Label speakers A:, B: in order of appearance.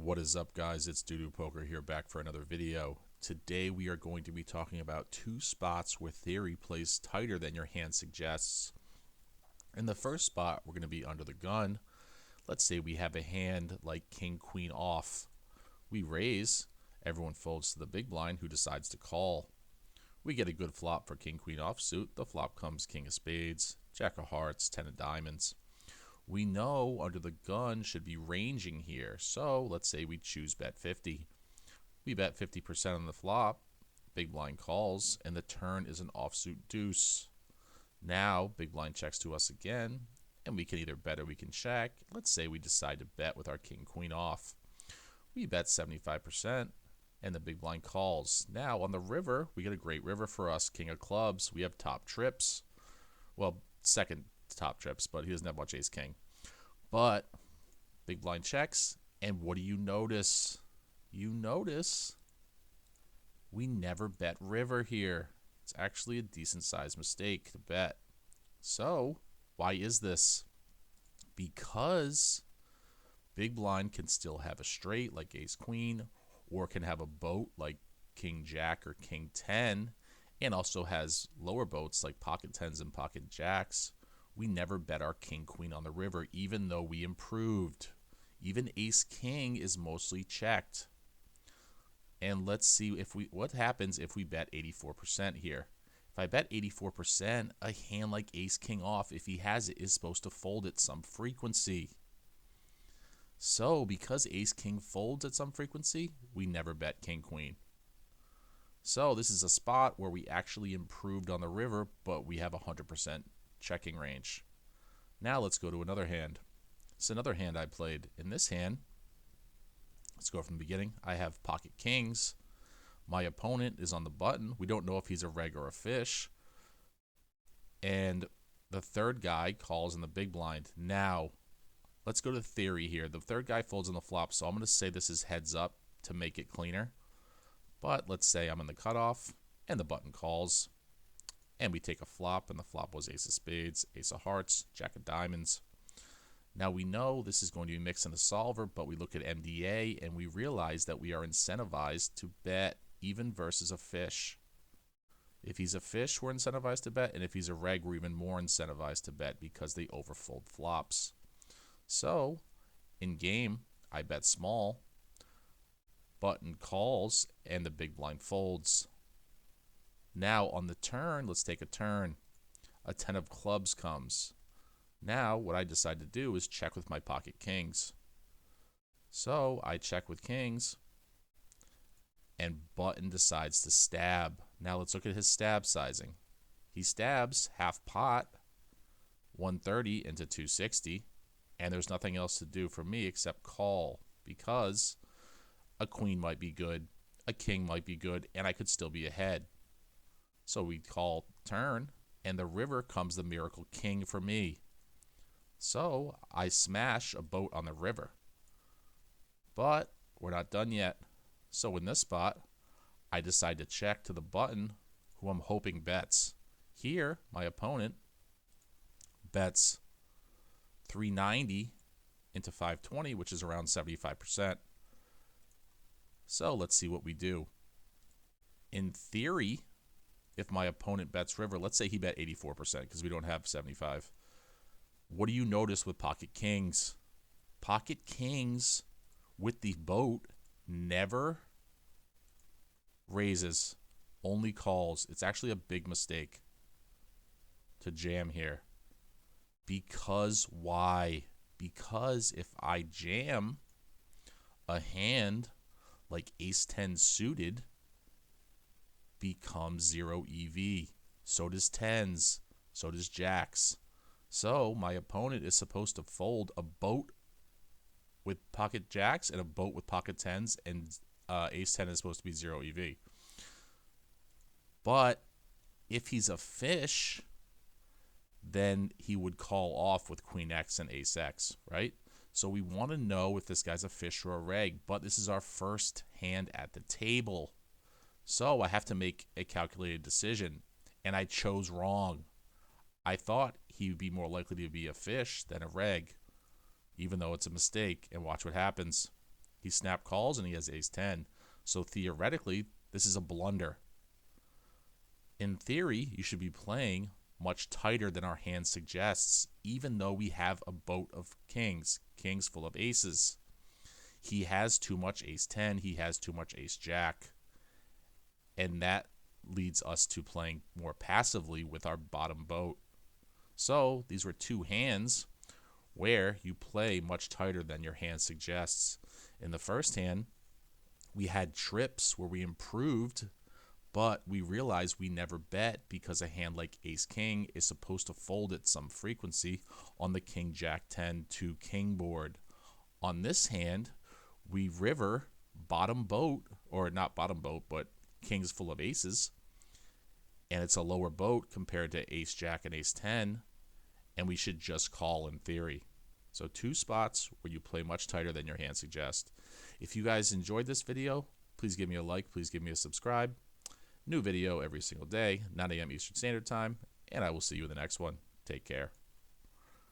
A: What is up, guys? It's Doodoo Poker here, back for another video. Today we are going to be talking about two spots where theory plays tighter than your hand suggests. In the first spot, we're going to be under the gun. Let's say we have a hand like king queen off. We raise, everyone folds to the big blind, who decides to call. We get a good flop for king queen offsuit. The flop comes king of spades, jack of hearts, 10 of diamonds. We know under the gun should be ranging here, so let's say we choose bet 50. We bet 50% on the flop, big blind calls, and the turn is an offsuit deuce. Now big blind checks to us again, and we can either bet or we can check. Let's say we decide to bet with our king queen off. We bet 75%, and the big blind calls. Now on the river, we get a great river for us, king of clubs. We have top trips, well, second top trips, but he doesn't have much ace king. But big blind checks, and what do you notice? You notice we never bet river here. It's actually a decent sized mistake to bet. So why is this? Because big blind can still have a straight like ace queen, or can have a boat like king jack or king 10, and also has lower boats like pocket 10s and pocket jacks. We never bet our king queen on the river, even though we improved. Even ace king is mostly checked. And let's see what happens if we bet 84% here. If I bet 84%, a hand like ace king off, if he has it, is supposed to fold at some frequency. So because ace king folds at some frequency, we never bet king queen. So this is a spot where we actually improved on the river, but we have 100% checking range. Now let's go to another hand. It's another hand I played. In this hand, let's go from the beginning. I have pocket kings. My opponent is on the button. We don't know if he's a reg or a fish. And the third guy calls in the big blind. Now, let's go to theory here. The third guy folds on the flop, so I'm going to say this is heads up to make it cleaner. But let's say I'm in the cutoff, and the button calls. And we take a flop, and the flop was ace of spades, ace of hearts, jack of diamonds. Now we know this is going to be mixed in the solver, but we look at MDA, and we realize that we are incentivized to bet even versus a fish. If he's a fish, we're incentivized to bet, and if he's a reg, we're even more incentivized to bet because they overfold flops. So, in game, I bet small, button calls, and the big blind folds. Now on the turn, let's take a turn. A 10 of clubs comes. Now what I decide to do is check with my pocket kings. So I check with kings, and button decides to stab. Now let's look at his stab sizing. He stabs half pot, 130 into 260, and there's nothing else to do for me except call, because a queen might be good, a king might be good, and I could still be ahead. So we call turn, and the river comes the miracle king for me. So I smash a boat on the river. But we're not done yet. So in this spot, I decide to check to the button, who I'm hoping bets. Here, my opponent bets 390 into 520, which is around 75%. So let's see what we do. In theory, if my opponent bets river, let's say he bet 84% because we don't have 75. What do you notice with pocket kings? Pocket kings with the boat never raises, only calls. It's actually a big mistake to jam here. Because why? Because if I jam a hand like ace 10 suited, becomes 0 EV. So does 10s. So does jacks. So my opponent is supposed to fold a boat with pocket jacks and a boat with pocket 10s, and ace 10 is supposed to be 0 EV. But if he's a fish, then he would call off with queen X and ace X, right? So we want to know if this guy's a fish or a reg, but this is our first hand at the table. So I have to make a calculated decision, and I chose wrong. I thought he would be more likely to be a fish than a reg, even though it's a mistake, and watch what happens. He snap calls and he has ace-10. So theoretically, this is a blunder. In theory, you should be playing much tighter than our hand suggests, even though we have a boat of kings full of aces. He has too much ace-10, he has too much ace-jack, and that leads us to playing more passively with our bottom boat. So these were two hands where you play much tighter than your hand suggests. In the first hand, we had trips where we improved, but we realized we never bet because a hand like ace-king is supposed to fold at some frequency on the king-jack-10 to king board. On this hand, we river bottom boat, or not bottom boat, but kings full of aces, and it's a lower boat compared to ace-jack and ace-10, and we should just call in theory. So two spots where you play much tighter than your hand suggests. If you guys enjoyed this video, please give me a like, please give me a subscribe. New video every single day, 9 a.m. Eastern Standard Time, and I will see you in the next one. Take care.